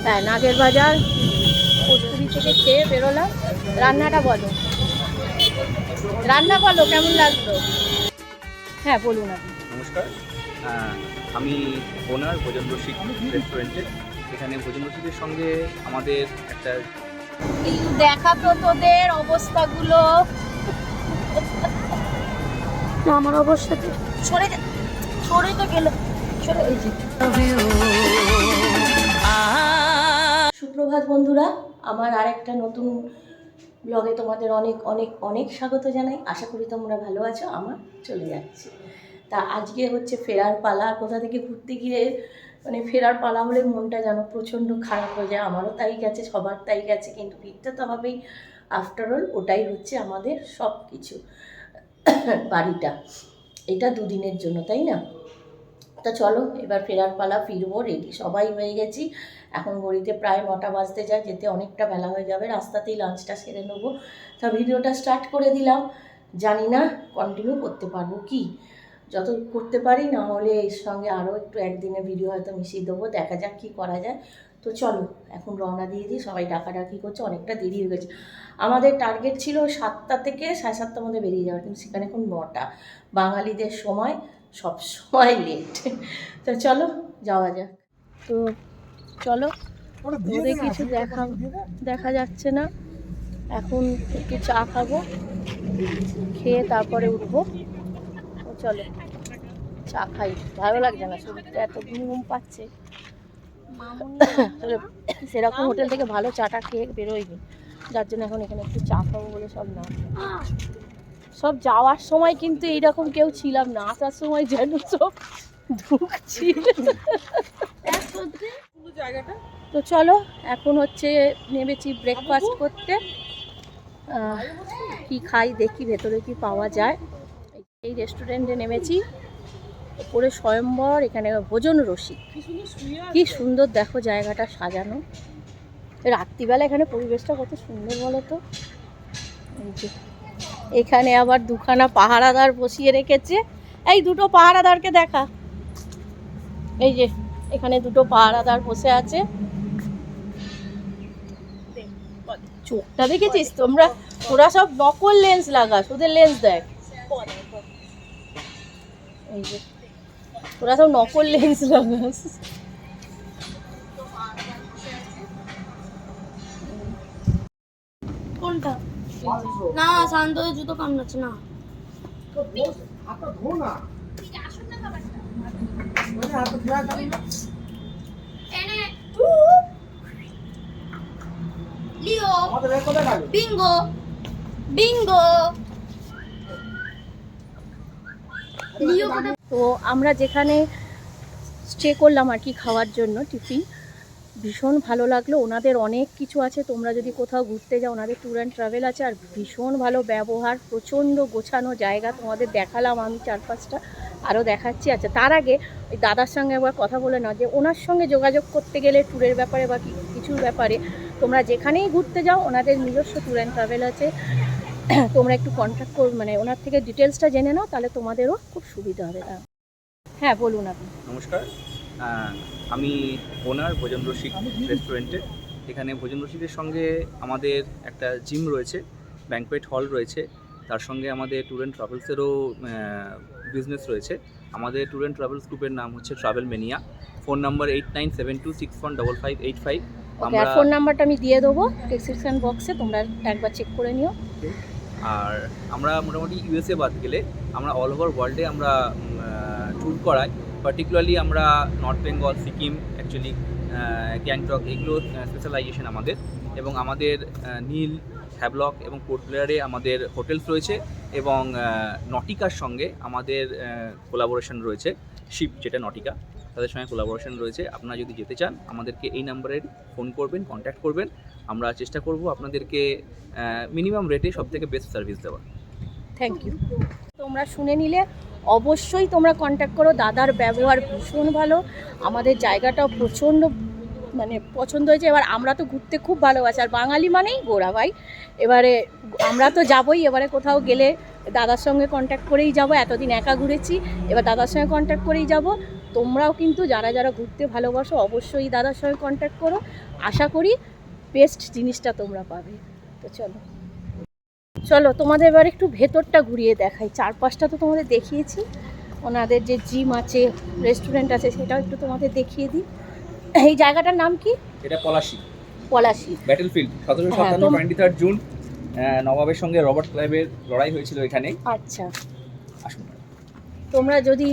হ্যাঁ, নাগের বাজার কস্তুরি থেকে খেয়ে বেরোলাম। রান্নাটা বলো, রান্না বলো কেমন লাগলো? হ্যাঁ বলুন আপনি। নমস্কার, আমি ওনার ভোজন রসিক রেস্টুরেন্টের। এখানে ভোজন রসিকের সঙ্গে আমাদের একটা দেখাতো তোদের অবস্থাগুলো। আমার অবস্থা তো সরে তো গেল। সুপ্রভাত বন্ধুরা, আমার আরেকটা নতুন ব্লগে তোমাদের অনেক অনেক অনেক স্বাগত জানাই। আশা করি তোমরা ভালো আছো। আমার চলে যাচ্ছে। তা আজকে হচ্ছে ফেরার পালা। কোথা থেকে ঘুরতে গিয়ে মানে ফেরার পালা হলে মনটা যেন প্রচণ্ড খারাপ হয়ে যায়। আমারও তাই গেছে, সবার তাই গেছে, কিন্তু ভিড়টা তো হবেই। আফটারঅল ওটাই হচ্ছে আমাদের সব কিছু। বাড়িটা এটা দুদিনের জন্য, তাই না? তা চলো এবার ফেরার পালা, ফিরবো। রেডি সবাই হয়ে গেছি। এখন ঘড়িতে প্রায় 9টা বাজতে যায়, যেতে অনেকটা বেলা হয়ে যাবে। রাস্তাতেই লাঞ্চটা সেরে নেবো। তা ভিডিওটা স্টার্ট করে দিলাম। জানি না কন্টিনিউ করতে পারবো কি, যত করতে পারি, না হলে এর সঙ্গে আরও একটু একদিনের ভিডিও হয়তো মিশিয়ে দেবো। দেখা যাক কী করা যায়। তো চলো এখন রওনা দিয়ে দিই। সবাই ডাকাডাকি করছে, অনেকটা দেরি হয়ে গেছে। আমাদের টার্গেট ছিল 7টা থেকে 7:30টার মধ্যে বেরিয়ে যাওয়ার, কিন্তু সেখানে এখন 9টা। বাঙালিদের সময় সব সময় লেট। তো চলো যাওয়া যাক। তো চলো, ওদের কিছু দেখা যাচ্ছে না। এখন একটু চা খাবো, খেয়ে তারপরে উঠবো। চলো চা খাই, ভালো লাগছে না, শরীরটা এত ঘুম পাচ্ছে। সেরকম হোটেল থেকে ভালো চাটা খেয়ে বেরোয়নি, যার জন্য এখন এখানে একটু চা খাবো বলে সব না। সব যাওয়ার সময় কিন্তু এইরকম কেউ ছিলাম না, আসার সময় যেন সব ঢুকছি। তো চলো এখন হচ্ছে নেমেছি ব্রেকফাস্ট করতে। কি খাই দেখি, ভেতরে কি পাওয়া যায়। এই রেস্টুরেন্টে নেমেছি, ওপরে স্বয়ম্বর, এখানে ভোজন রসিক। কি সুন্দর দেখো জায়গাটা সাজানো। রাত্রিবেলা এখানে পরিবেশটা কত সুন্দর বলো তো। এখানে আবার দুখানা পাহারাদার বসিয়ে রেখেছে। এই দুটো পাহারাদারকে দেখা, এই যে এখানে দুটো পাহারাদার বসে আছে। চোখটা দেখেছিস তোমরা? ওরা সব নকল লেন্স লাগাস, ওদের লেন্স দেখ। এই যে ওরা সব নকল লেন্স লাগাস। কোনটা? না শান্ত জুতো কামড়াচ্ছে না। Bingo Bingo. তো আমরা যেখানে স্টে করলাম আর কি খাওয়ার জন্য, টিফিন ভীষণ ভালো লাগলো। ওনাদের অনেক কিছু আছে, তোমরা যদি কোথাও ঘুরতে যাও ওনাদের ট্যুর অ্যান্ড ট্রাভেল আছে। আর ভীষণ ভালো ব্যবহার, প্রচণ্ড গোছানো জায়গা। তোমাদের দেখালাম আমি 4-5টা, আরও দেখাচ্ছি। আচ্ছা তার আগে ওই দাদার সঙ্গে একবার কথা বলে নাও, যে ওনার সঙ্গে যোগাযোগ করতে গেলে ট্যুরের ব্যাপারে বা কিছুর ব্যাপারে তোমরা যেখানেই ঘুরতে যাও ওনাদের নিজস্ব ট্যুর অ্যান্ড ট্রাভেল আছে। তোমরা একটু কন্ট্যাক্ট মানে ওনার থেকে ডিটেলসটা জেনে নাও, তাহলে তোমাদেরও খুব সুবিধা হবে। হ্যাঁ বলুন আপনি। নমস্কার, আমি ওনার ভোজন রসিক রেস্টুরেন্টের। এখানে ভোজন রসিকের সঙ্গে আমাদের একটা জিম রয়েছে, ব্যাঙ্কোয়েট হল রয়েছে, তার সঙ্গে আমাদের ট্যুর অ্যান্ড ট্রাভেলসেরও বিজনেস রয়েছে। আমাদের ট্যুর অ্যান্ড ট্রাভেলস গ্রুপের নাম হচ্ছে ট্রাভেল মেনিয়া। Phone number 8972615585। আমরা ফোন নাম্বারটা আমি দিয়ে দেবো ডেসক্রিপশন বক্সে, তোমরা একবার চেক করে নিও। আর আমরা মোটামুটি ইউএসএ বাদ গেলে আমরা অল ওভার ওয়ার্ল্ডে আমরা ট্যুর করাই। পার্টিকুলারলি আমরা নর্থ বেঙ্গল, সিকিম, অ্যাকচুয়ালি গ্যাংটক, এগুলো স্পেশালাইজেশন আমাদের। এবং আমাদের নীল, হ্যাভলক এবং পোর্ট ব্লেয়ারে আমাদের হোটেলস রয়েছে। এবং নটিকার সঙ্গে আমাদের কোলাবোরেশন রয়েছে, শিপ যেটা নটিকা, তাদের সঙ্গে কোলাবোরেশন রয়েছে। আপনারা যদি যেতে চান আমাদেরকে এই নাম্বারে ফোন করবেন, কন্ট্যাক্ট করবেন। আমরা চেষ্টা করব আপনাদেরকে মিনিমাম রেটে সবথেকে বেস্ট সার্ভিস দেওয়ার। Thank you. তোমরা শুনে নিলে, অবশ্যই তোমরা কন্ট্যাক্ট করো। দাদার ব্যবহার ভীষণ ভালো, আমাদের জায়গাটাও প্রচণ্ড মানে পছন্দ হয়েছে। এবার আমরা তো ঘুরতে খুব ভালোবাসি, আর বাঙালি মানেই ঘোরা ভাই। এবারে আমরা তো যাবোই, এবারে কোথাও গেলে দাদার সঙ্গে কন্ট্যাক্ট করেই যাব। এতদিন একা ঘুরেছি, এবার দাদার সঙ্গে কন্ট্যাক্ট করেই যাব। তোমরাও কিন্তু যারা যারা ঘুরতে ভালোবাসো অবশ্যই দাদার সঙ্গে কন্ট্যাক্ট করো, আশা করি বেস্ট জিনিসটা তোমরা পাবে। তো চলো চলো তোমাদের এবার একটু ভেতরটা ঘুরিয়ে দেখাই। চারপাশটা তো তোমাদের দেখিয়েছি, ওনাদের যে জিম আছে, রেস্টুরেন্ট আছে, সেটাও একটু তোমাদের দেখিয়ে দিই। এই জায়গাটার নাম কি? এটা পলাশি পলাশি ব্যাটেলফিল্ড। 1757 23 জুন নবাবের সঙ্গে রবার্ট ক্লাইভের লড়াই হয়েছিল এখানে। আচ্ছা, আসুন। তোমরা যদি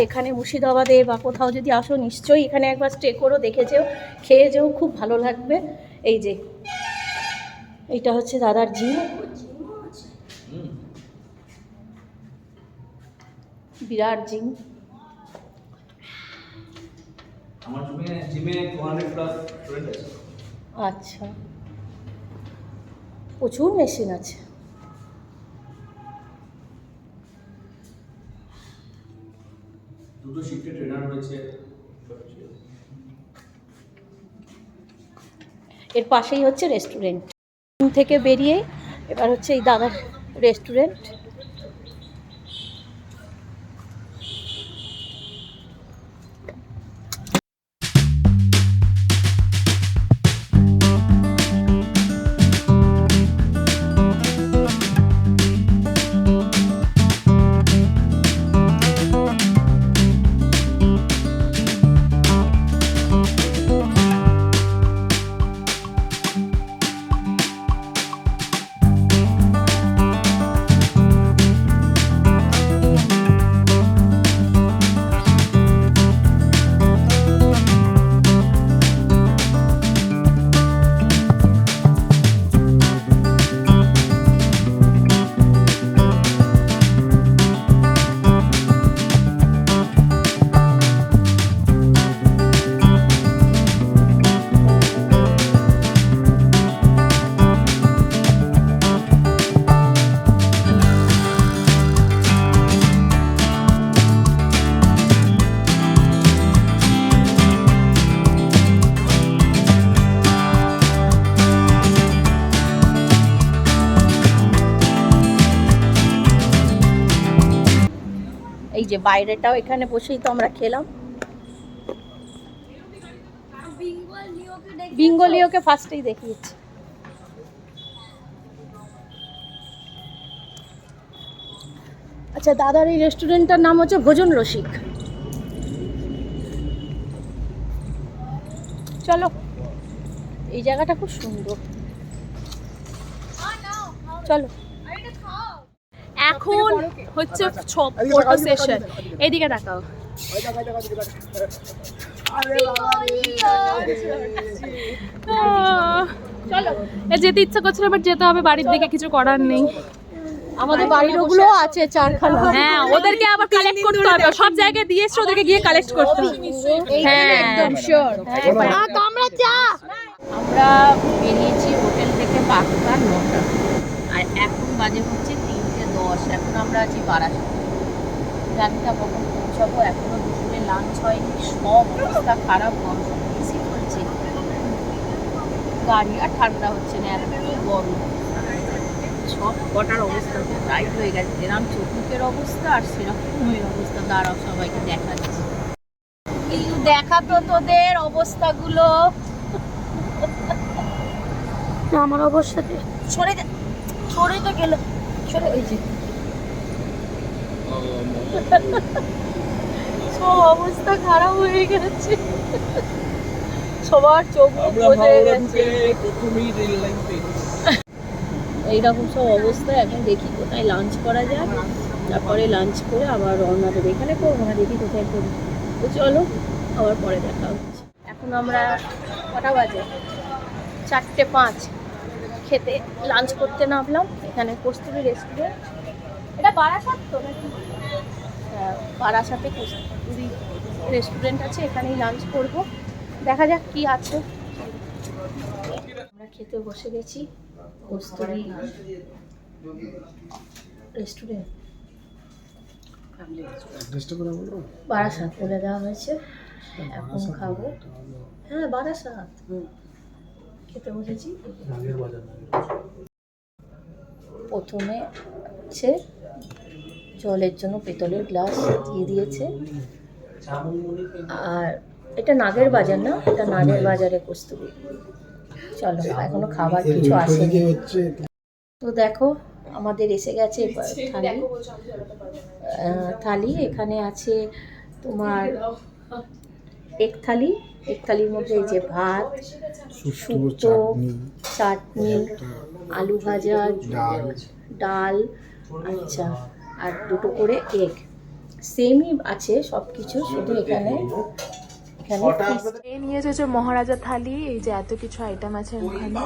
এখানে মুর্শিদাবাদে বা কোথাও যদি আসো নিশ্চয়ই এখানে একবার স্টে করো, দেখে যেও, খেয়ে যেও, খুব ভালো লাগবে। এই যে এইটা হচ্ছে দাদার জিম, বিরাট জিম। আমার জিমে 200 প্লাস স্টুডেন্ট আছে। আচ্ছা, প্রচুর মেশিন আছে। দুটো শিফটে ট্রেনার রয়েছে। এর পাশেই হচ্ছে রেস্টুরেন্ট। থেকে বেরিয়ে এবার হচ্ছে এই দাদার রেস্টুরেন্ট। এই যে বাইরেটাও এখানে বসেই তো আমরা খেলাম। বেঙ্গলীয়কে ফার্স্টেই দেখিয়েছি। আচ্ছা, দাদার এই রেস্টুরেন্টটার নাম হচ্ছে ভোজন রসিক। চলো, এই জায়গাটা খুব সুন্দর। চলো, এখন হচ্ছে ফটো সেশন। এদিকে তাকাও। চলো। যেতে ইচ্ছা করছিল, বাট যেতে হবে, বাড়ির দিকে কিছু করার নেই। আমাদের বাড়ির ওগুলো আছে চারখানা। হ্যাঁ, ওদেরকে আবার কালেক্ট করতে হবে, সব জায়গায় দিয়েছে, ওদেরকে গিয়ে কালেক্ট করতে হবে। হ্যাঁ, একদম শিওর। আমরা চা আমরা বেরিয়েছি হোটেল থেকে পাক্কা 9টা, আর এখন বাজে হচ্ছে 3:10। এখন আমরা আছি বারাসাত। জানি না কখন পৌঁছাবো, এখনো দুপুরে লাঞ্চ হয়নি, সব অবস্থা খারাপ। গরম বেশি চলছে, গাড়ি আর ঠান্ডা হচ্ছে না, এত গরম। সব কটার অবস্থা টাইট হয়ে গেছে, যেরকম চতুর্থের অবস্থা আর সেরকম মেয়ের অবস্থা। দাঁড়াও, সবাইকে দেখাচ্ছি, কিন্তু দেখাতো তোদের অবস্থাগুলো। আমার অবস্থা সরে তো গেল, সরে। ওই যে সব অবস্থা খারাপ হয়ে গেছে, সবার চোখ বোঝে গেছে। এইরকম সব অবস্থা। এখন দেখি কোথায় লাঞ্চ করা যায়, তারপরে লাঞ্চ করে আবার রওনা দেবো। এখানে করবো না, দেখি কোথায় করি। তো চলো, আবার পরে দেখা হচ্ছে। এখন আমরা কটা বাজে? 4:05। খেতে লাঞ্চ করতে নামলাম এখানে কস্তুরী রেস্টুরেন্ট। এটা বারাসাত তো নাকি? হ্যাঁ, বারাসাতে কস্তুরী রেস্টুরেন্ট আছে, এখানেই লাঞ্চ করব। দেখা যাক কি আছে। আমরা খেতে বসে গেছি কস্তুরী রেস্টুরেন্ট, বারাসাত বলে দেওয়া হয়েছে। এখন খাবো। হ্যাঁ, বারাসাত। খেতে বসেছি। প্রথমে হচ্ছে জলের জন্য পেতলের গ্লাস দিয়ে দিয়েছে, আর এটা নাগের বাজার না, এটা নাগের বাজারে কস্তুরি। চলো, এখনো খাবার কিছু আসেনি। তো দেখো আমাদের এসে গেছে থালি। থালি এখানে আছে তোমার এক থালির মধ্যে এই যে ভাত, শুক্তো, চাটনি, আলু ভাজা, ডাল, আচ্ছা, আর দুটো করে এগ। সেমই আছে সব কিছু, শুধু এখানে এই নিয়ে এসেছে মহারাজা থালি, এই যে এত কিছু আইটেম আছে ওখানে।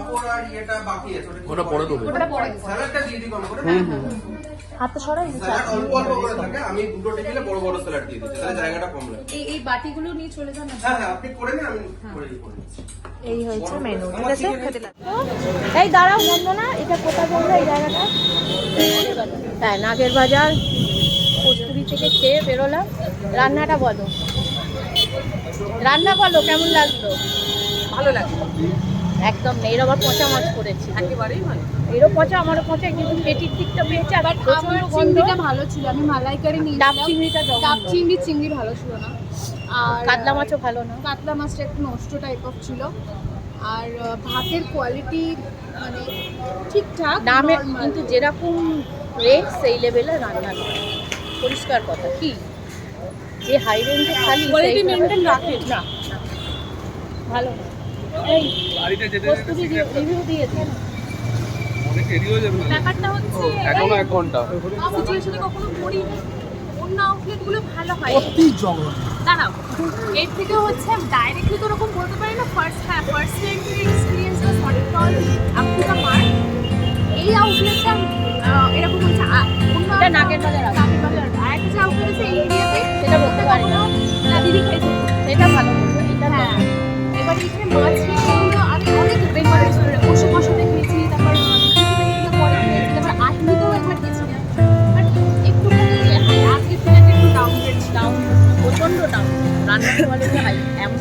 ওটা পরে দেবো। হাতটা সরাই অল্প অল্প করে থাকে, আমি দুটো টেবিলে বড় বড় স্যালাড দিয়ে দিচ্ছি, তাহলে জায়গাটা কম লাগে। এই বাটিগুলো নিয়ে চলে যান। হ্যাঁ হ্যাঁ, আপনি করে নিন, আমি করে দিচ্ছি। এই হয়েছে মেনু, ঠিক আছে, খেতে লাগবে। এই দাঁড়াও বন্ধনা, এটা কোথায় বললো এই জায়গাটা? হ্যাঁ, নাগের বাজার কস্তুরি থেকে খেয়ে বেরোলাম। রান্নাটা বলো, কেমন লাগলো? ভালো লাগলো একদম নেই, এর আবার পচা মাছ করেছি। একেবারেই ভালো। এরও পচা, আমারও পচা, কিন্তু পেটির দিকটা পেয়েছে। আর আমার চিংড়িটা ভালো ছিল, আমি মালাইকারি নিয়ে ডাব চিংড়িটা ডাব চিংড়ি ভালো ছিল না, আর কাতলা মাছও ভালো না। কাতলা মাছটা একটু নষ্ট টাইপ অফ ছিল। আর ভাতের কোয়ালিটি মানে ঠিকঠাক দামে normal। কিন্তু যেরকম রেট সেই লেভেলে রান্না নয়, পরিষ্কার কথা। কি যে হাই রেঞ্জে খালি Quality maintain রাখে না, ভালো না। এই কস্তুরি রিভিউ দিয়েছে না? ব্যাপারটা হচ্ছে এখনো 1 ঘন্টা। সিচুয়েশনে কখনো পড়িনি, অন্য আউটলেটগুলো ভালো হয়। দাঁড়াও, এর থেকে হচ্ছে ডাইরেক্টলি তো ওরকম বলতে পারি না। First time experience was not at all up to the mark. এই আউটলেটটা এরকম হচ্ছে অন্য এটা নাগের বাজার আছে। নাগের বাজার আর একটা আউটলেট আছে এই এরিয়াতে, সেটা বলতে পারি না, না দিদি খাইছে। সেটা ভালো বলবো, এটা না। হ্যাঁ, এবার এখানে মাছ এগুলো আমি অনেক বেঙ্গল রেস্টুরেন্ট বসে বসে খেয়েছি, তারপর পরে খেয়েছি, তারপর আটমিতেও একবার গেছি না, বাট একটুখানি আজকে থেকে একটু ডাউন ডাউন, প্রচণ্ড ডাউন। রান্নার কোয়ালিটি হাই, এমন